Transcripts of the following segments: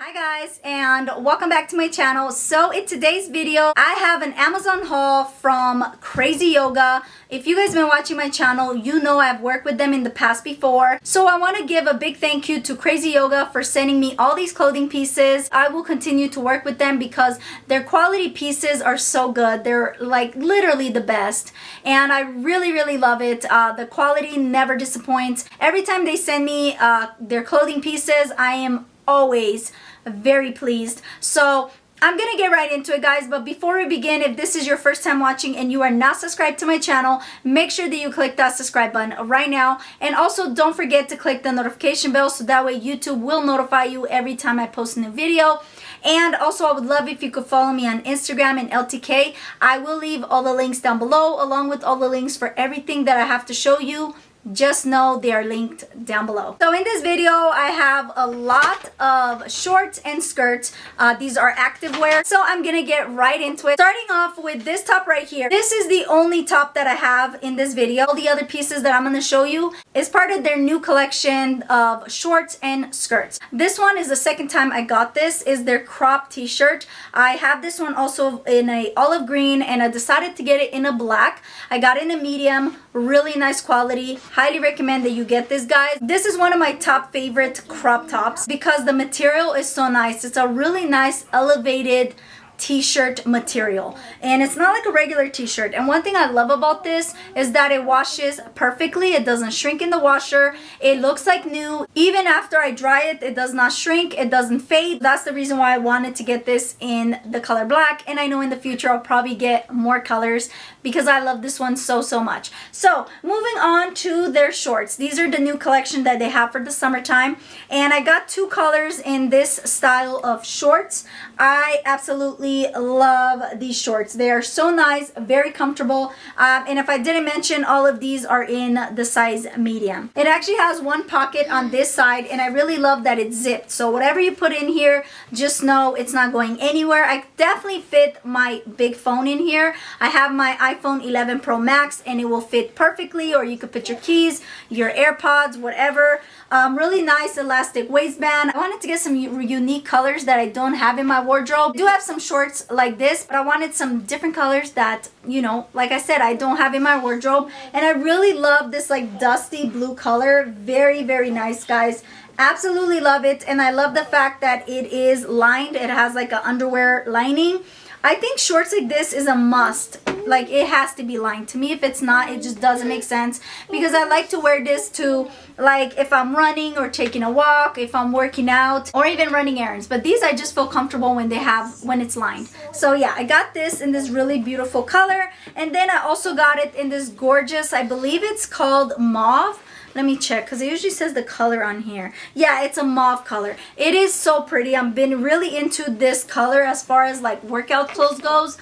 Hi guys, and welcome back to my channel. So in today's video I have an Amazon haul from Crazy Yoga. If you guys have been watching my channel, you know I've worked with them in the past before. So I want to give a big thank you to Crazy Yoga for sending me all these clothing pieces. I will continue to work with them because their quality pieces are so good. They're like literally the best, and I really love it. The quality never disappoints. Every time they send me their clothing pieces, I am always very pleased. So I'm gonna get right into it, guys, but before we begin, if this is your first time watching and you are not subscribed to my channel, make sure that you click that subscribe button right now, and also don't forget to click the notification bell so that way YouTube will notify you every time I post a new video. And also I would love if you could follow me on Instagram and LTK. I will leave all the links down below along with all the links for everything that I have to show you. Just know they are linked down below. So in this video I have a lot of shorts and skirts. These are activewear, so I'm gonna get right into it, starting off with this top right here. This is the only top that I have in this video. All the other pieces that I'm gonna show you is part of their new collection of shorts and skirts. This one is the second time I got this. Is their crop t-shirt. I have this one also in a olive green, and I decided to get it in a black. I got it in a medium. Really nice quality. Highly recommend that you get this, guys. This is one of my top favorite crop tops because the material is so nice. It's a really nice elevated t-shirt material, and it's not like a regular t-shirt. And one thing I love about this is that it washes perfectly. It doesn't shrink in the washer. It looks like new. Even after I dry it, it does not shrink. It doesn't fade. That's the reason why I wanted to get this in the color black, and I know in the future I'll probably get more colors because I love this one so much. So moving on to their shorts. These are the new collection that they have for the summertime, and I got two colors in this style of shorts. I absolutely love these shorts. They are so nice, very comfortable, and if I didn't mention, all of these are in the size medium. It actually has one pocket on this side, and I really love that it's zipped, so whatever you put in here, just know it's not going anywhere. I definitely fit my big phone in here. I have my iPhone 11 Pro Max, and it will fit perfectly, or you could put your keys, your AirPods, whatever. Really nice elastic waistband. I wanted to get some unique colors that I don't have in my wardrobe. I do have some shorts like this, but I wanted some different colors that, you know, like I said, I don't have in my wardrobe. And I really love this like dusty blue color. Very nice, guys. Absolutely love it. And I love the fact that it is lined. It has like an underwear lining. I think shorts like this is a must. Like, it has to be lined. To me, if it's not, it just doesn't make sense, because I like to wear this to, like, if I'm running or taking a walk, if I'm working out, or even running errands. But these I just feel comfortable when it's lined. So yeah, I got this in this really beautiful color, and then I also got it in this gorgeous, I believe it's called mauve. Let me check, because it usually says the color on here. Yeah, it's a mauve color. It is so pretty. I've been really into this color as far as like workout clothes goes.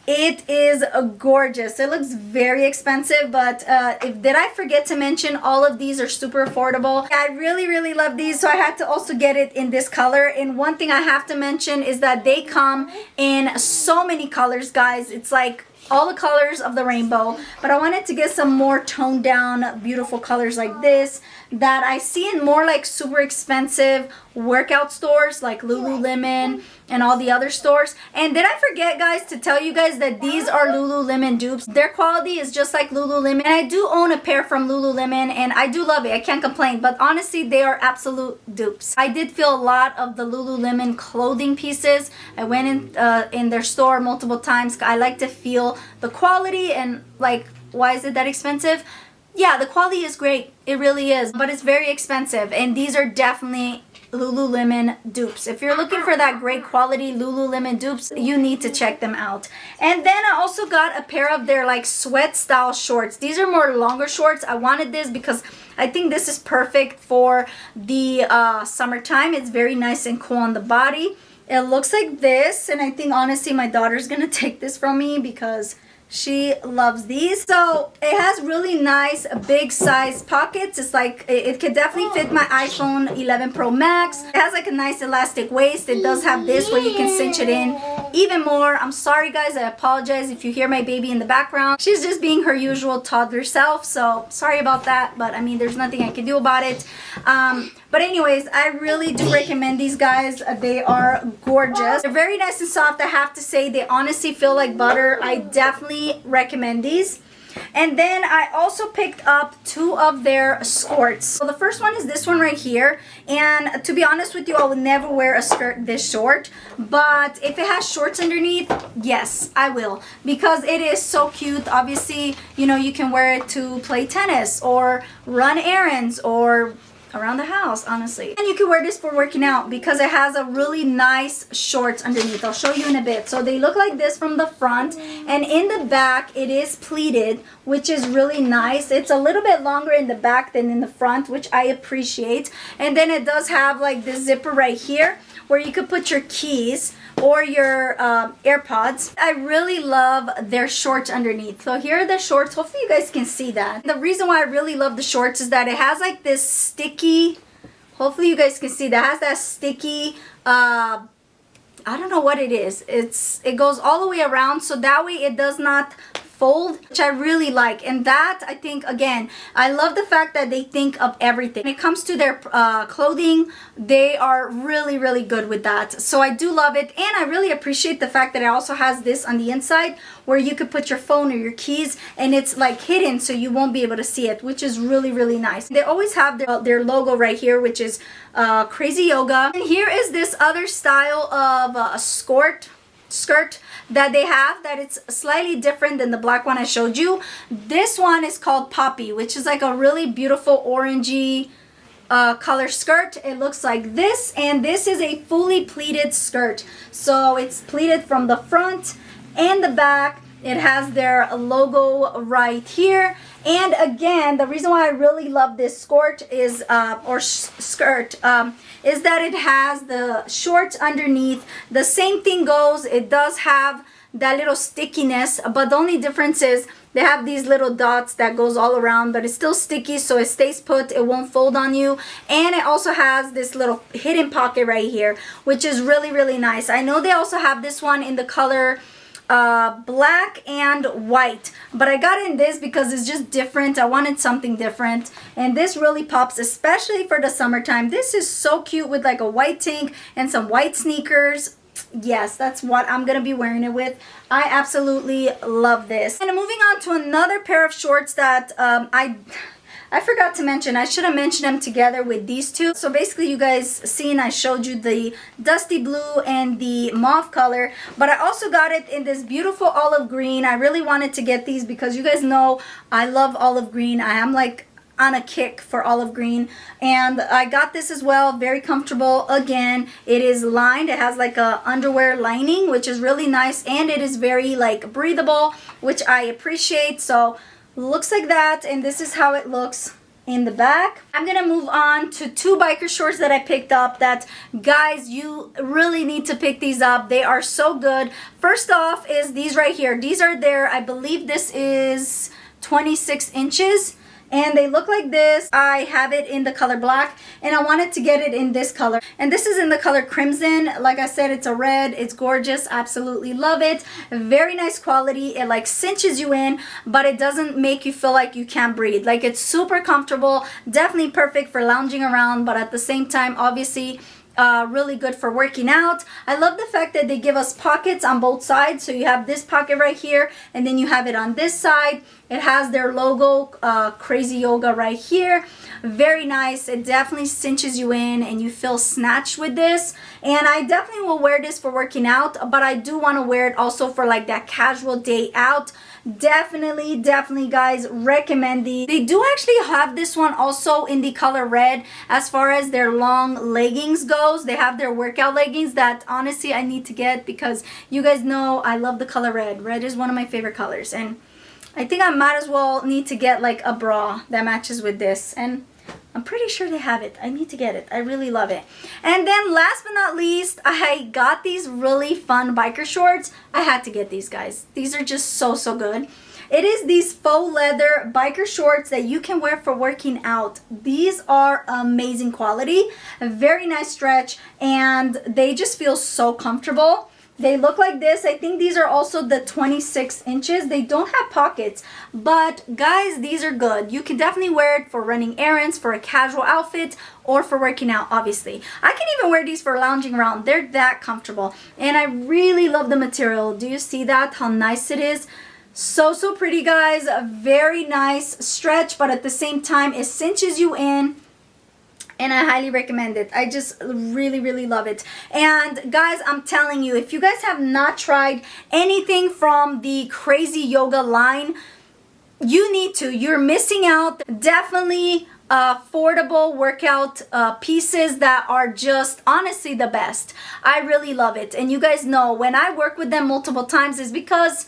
It is gorgeous. It looks very expensive, but did I forget to mention, all of these are super affordable. I really love these, so I had to also get it in this color. And one thing I have to mention is that they come in so many colors, guys. It's like all the colors of the rainbow, but I wanted to get some more toned down beautiful colors like this that I see in more like super expensive workout stores like Lululemon and all the other stores. And did I forget, guys, to tell you guys that these are Lululemon dupes? Their quality is just like Lululemon, and I do own a pair from Lululemon, and I do love it. I can't complain, but honestly, they are absolute dupes. I did feel a lot of the Lululemon clothing pieces. I went in their store multiple times. I like to feel the quality, and like, why is it that expensive? Yeah, the quality is great. It really is, but it's very expensive, and these are definitely Lululemon dupes. If you're looking for that great quality Lululemon dupes, you need to check them out. And then I also got a pair of their like sweat style shorts. These are more longer shorts. I wanted this because I think this is perfect for the summertime. It's very nice and cool on the body. It looks like this, and I think honestly my daughter's gonna take this from me because she loves these. So it has really nice big size pockets. It's like, it could definitely fit my iPhone 11 Pro Max. It has like a nice elastic waist. It does have this where you can cinch it in even more. I'm sorry guys, I apologize if you hear my baby in the background. She's just being her usual toddler self, so sorry about that, but I mean there's nothing I can do about it. But anyways, I really do recommend these guys. They are gorgeous. They're very nice and soft, I have to say. They honestly feel like butter. I definitely recommend these. And then I also picked up 2 of their skirts. So the first one is this one right here. And to be honest with you, I would never wear a skirt this short. But if it has shorts underneath, yes, I will. Because it is so cute. Obviously, you know, you can wear it to play tennis or run errands or around the house, honestly. And you can wear this for working out because it has a really nice shorts underneath. I'll show you in a bit. So they look like this from the front, and in the back it is pleated, which is really nice. It's a little bit longer in the back than in the front, which I appreciate. And then it does have like this zipper right here where you could put your keys or your AirPods. I really love their shorts underneath. So here are the shorts. Hopefully you guys can see that. The reason why I really love the shorts is that it has like this sticky, hopefully you guys can see that, it has that sticky, I don't know what it is. It goes all the way around, so that way it does not fold, which I really like. And that, I think, again, I love the fact that they think of everything. When it comes to their clothing, they are really, really good with that. So I do love it, and I really appreciate the fact that it also has this on the inside where you could put your phone or your keys, and it's like hidden so you won't be able to see it, which is really, really nice. They always have their logo right here, which is Crazy Yoga. And here is this other style of a skirt that they have that it's slightly different than the black one I showed you. This one is called Poppy, which is like a really beautiful orangey color skirt. It looks like this, and this is a fully pleated skirt. So it's pleated from the front and the back. It has their logo right here. And again, the reason why I really love this skirt is, is that it has the shorts underneath. The same thing goes, it does have that little stickiness, but the only difference is they have these little dots that goes all around, but it's still sticky, so it stays put, it won't fold on you. And it also has this little hidden pocket right here, which is really, really nice. I know they also have this one in the color black and white, but I got in this because it's just different. I wanted something different, and this really pops, especially for the summertime. This is so cute with like a white tank and some white sneakers. Yes, that's what I'm gonna be wearing it with. I absolutely love this. And moving on to another pair of shorts that I forgot to mention. I should have mentioned them together with these two. So basically, you guys seen I showed you the dusty blue and the mauve color, but I also got it in this beautiful olive green. I really wanted to get these because you guys know I love olive green. I am like on a kick for olive green, and I got this as well. Very comfortable. Again, it is lined. It has like a underwear lining, which is really nice, and it is very like breathable, which I appreciate. So looks like that, and this is how it looks in the back. I'm gonna move on to 2 biker shorts that I picked up that, guys, you really need to pick these up. They are so good. First off is these right here. These are their, I believe this is 26 inches. And they look like this. I have it in the color black, and I wanted to get it in this color. And this is in the color crimson. Like I said, it's a red. It's gorgeous. Absolutely love it. Very nice quality. It like cinches you in, but it doesn't make you feel like you can't breathe. Like, it's super comfortable. Definitely perfect for lounging around, but at the same time, obviously, really good for working out. I love the fact that they give us pockets on both sides. So you have this pocket right here, and then you have it on this side. It has their logo, Crazy Yoga, right here. Very nice. It definitely cinches you in, and you feel snatched with this. And I definitely will wear this for working out, but I do want to wear it also for like that casual day out. Definitely, guys, recommend these. They do actually have this one also in the color red. As far as their long leggings goes, they have their workout leggings that honestly I need to get, because you guys know I love the color red. Red is one of my favorite colors, and I think I might as well need to get like a bra that matches with this, and I'm pretty sure they have it. I need to get it. I really love it. And then last but not least, I got these really fun biker shorts. I had to get these, guys. These are just so good. It is these faux leather biker shorts that you can wear for working out. These are amazing quality, a very nice stretch, and they just feel so comfortable. They look like this. I think these are also the 26 inches. They don't have pockets, but guys, these are good. You can definitely wear it for running errands, for a casual outfit, or for working out, obviously. I can even wear these for lounging around. They're that comfortable, and I really love the material. Do you see that? How nice it is? So pretty, guys. A very nice stretch, but at the same time, it cinches you in. And I highly recommend it. I just really love it. And guys, I'm telling you, if you guys have not tried anything from the Crazy Yoga line, you need to. You're missing out. Definitely affordable workout pieces that are just honestly the best. I really love it. And you guys know when I work with them multiple times is because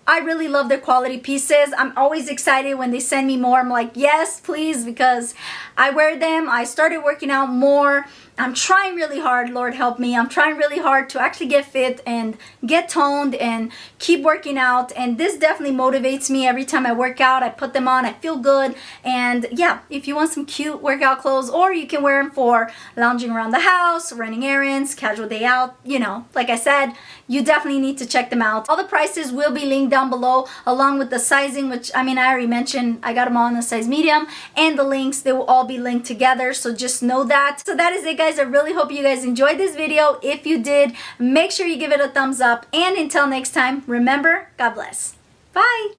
I really love their quality pieces. I'm always excited when they send me more. I'm like, yes, please, because I wear them. I started working out more. I'm trying really hard, Lord help me. I'm trying really hard to actually get fit and get toned and keep working out. And this definitely motivates me every time I work out. I put them on, I feel good. And yeah, if you want some cute workout clothes, or you can wear them for lounging around the house, running errands, casual day out, you know, like I said, you definitely need to check them out. All the prices will be linked down below, along with the sizing, which I mean, I already mentioned, I got them all in the size medium, and the links, they will all be linked together. So just know that. So that is it, guys. I really hope you guys enjoyed this video. If you did, make sure you give it a thumbs up. And until next time, remember, God bless. Bye.